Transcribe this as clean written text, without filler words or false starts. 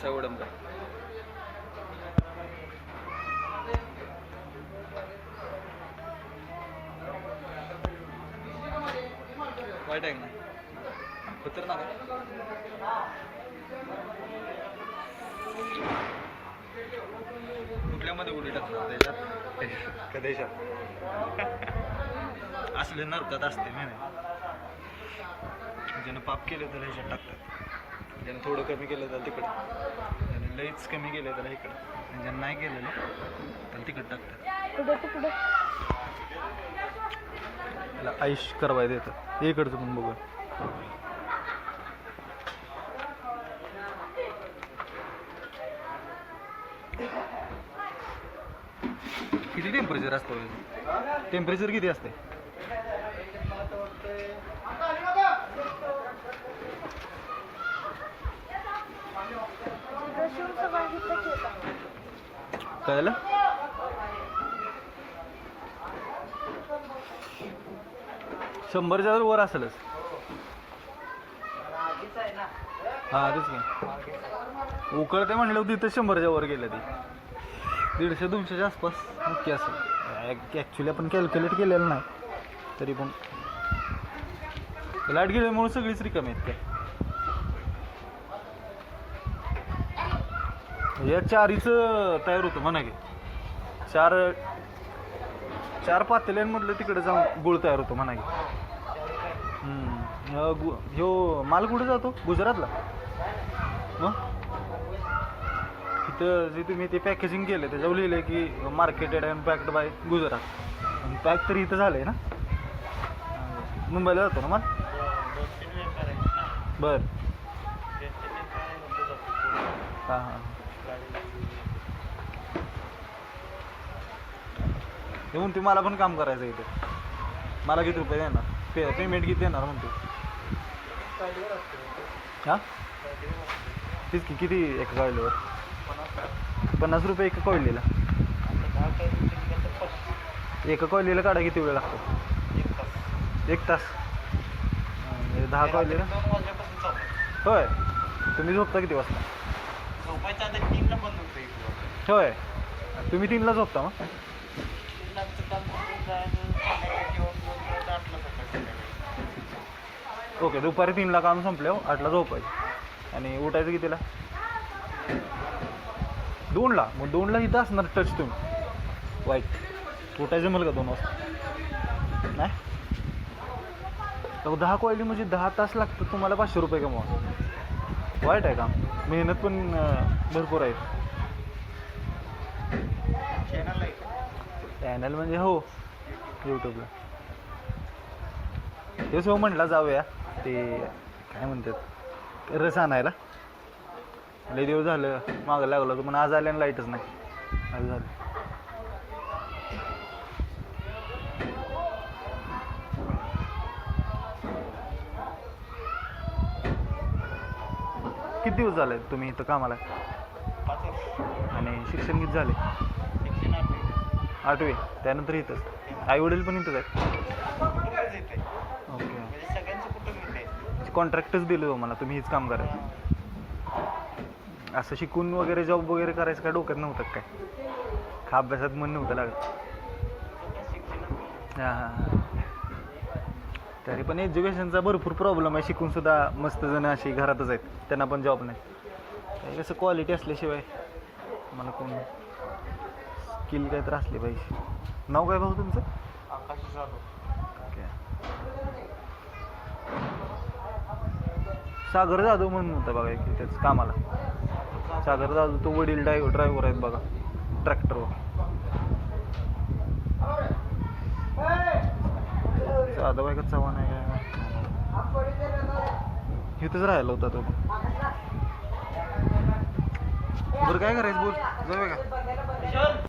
सवडंबर. वाईट आहे ना खतरनाक कुठल्यामध्ये उडी टाकतात त्याच्यात कदेशात असले नरकात असते नाही ज्यानं पाप केलं त्याला ह्याच्यात टाकतात ज्यानं थोडं कमी केलं त्याला तिकडं ज्यानं लईच कमी केलं त्याला इकडं आणि ज्यानं नाही केलेलं त्याला तिकडं टाकतात त्याला आयुष करवाय देतात इकडचं पण बघू किती टेम्परेचर असतं टेम्परेचर किती असते कळलं शंभरच्या वर असेलच हा तेच की उकळते म्हणलं तिथं 100च्या वर गेलं ती 150-200च्या आसपास नक्की असेल ॲक्च्युली आपण कॅल्क्युलेट केलेलं नाही तरी पण लाईट गेल्यामुळे सगळीच रिकामी आहेत काय या चारीचं तयार होतं म्हणा की चार पातेल्यांमधलं तिकडे जाऊन गुळ तयार होतो म्हणा की ह्यो माल कुठे जातो गुजरातला मग इथं जे तुम्ही ते पॅकेजिंग केलं त्याच्यावर लिहिलं की marketed and packed by Gujarat आणि पॅक तरी इथं झालं आहे ना मुंबईला जातो ना मग बरं हां हां येऊन ते मला पण काम करायचं इथे मला किती रुपये देणार पेमेंट किती देणार म्हणते हां तेच की किती एका कॉईलवर 50 रुपये एका कॉईलीला एका कॉईलीला काढा किती वेळ लागतो 1 तास 10 कॉईलीला होय तुम्ही झोपता किती वाजता होय तुम्ही 3ला झोपता मग ओके दुपारी 3ला काम संपल्यावर 8ला झोपायचं आणि उठायचं कितीला 2ला मग 2ला इथं असणार टच तुम्ही वाईट उठायचं मला का 2 वाजता नाही तर 10 कॉईली म्हणजे 10 तास लागतं तुम्हाला 500 रुपये कमवा वाईट आहे काम मेहनत पण भरपूर आहे चॅनल म्हणजे हो यूट्यूबला तेच हो म्हटलं जाऊया ते काय म्हणतात रस आणायला लय दिवस झालं मागं लागलं होतं पण आज आल्यानं लाईटच नाही आज झालं किती दिवस झाले तुम्ही इथं कामाला आणि शिक्षण किती झाले 8वी त्यानंतर इथंच आई वडील पण इथंच आहेत ओके कॉन्ट्रॅक्टच दिलं हो मला तुम्ही हेच काम करायचं असं शिकून वगैरे जॉब वगैरे करायचं काय डोक्यात नव्हतं काय का अभ्यासात मन नव्हतं लागत हां हां तरी पण एज्युकेशनचा भरपूर प्रॉब्लेम आहे शिकून सुद्धा मस्त जण अशी घरातच आहेत त्यांना पण जॉब नाही कसं क्वालिटी असल्याशिवाय मला कोण स्किल काय तर असले पाहिजे नाव काय भाऊ तुमचं आकाश जाधव सागर जाधव म्हणून होता बघा की त्याच कामाला सागर जाधव तो वडील ड्रायव्हर आहेत बघा ट्रॅक्टरवर जाधव आहे का चव्हाण आहे काय इथंच राहिला होता तो बरं काय करायचं बोल जाऊया का